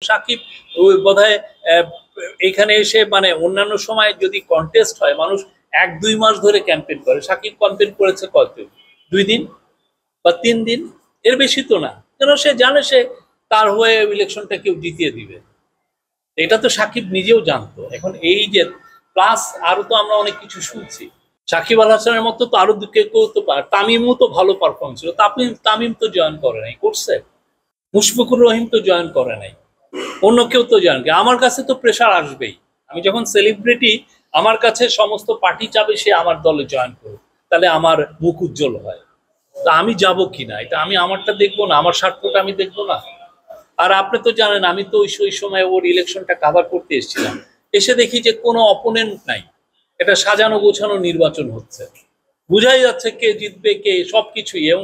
সাকিব ওই বোধহয় এখানে এসে মানে অন্যান্য সময় যদি কন্টেস্ট হয় মানুষ 1-2 মাস ধরে ক্যাম্পেইন করে, সাকিব ক্যাম্পেইন করেছে কতদিন? 2 দিন বা 3 দিন, এর বেশি তো না। কেন সে জানে সে তার হয়ে ইলেকশনটা কেউ জিতিয়ে দিবে, এটা তো সাকিব নিজেও জানতো। এখন এই যে প্লাস আরো তো আমরা অনেক কিছু শুনছি, সাকিব আল হাসানের মতো তো আরো কেউ তো তামিমও তো ভালো পারফর্ম ছিল, তামিম তো জয়েন করে নাই, করছে মুশফিকুর রহিম তো জয়েন করে নাই, অন্য কেউ তো জয়েন করে। আমার কাছে তো প্রেশার আসবেই, আমি যখন সেলিব্রিটি আমার কাছে সমস্ত পার্টি চাবে সে আমার দলে জয়েন করুক, তাহলে আমার মুখ উজ্জ্বল হয়। তা আমি যাব কিনা এটা আমি আমারটা দেখবো না, আমার স্বার্থটা আমি দেখবো না। আর আপনি তো জানেন আমি তো ওই সময় ওর ইলেকশনটা কাভার করতে এসেছিলাম, এসে দেখি যে কোনো অপোনেন্ট নাই, এটা সাজানো গোছানো নির্বাচন হচ্ছে, বুঝাই যাচ্ছে কে জিতবে কে সবকিছুই। এবং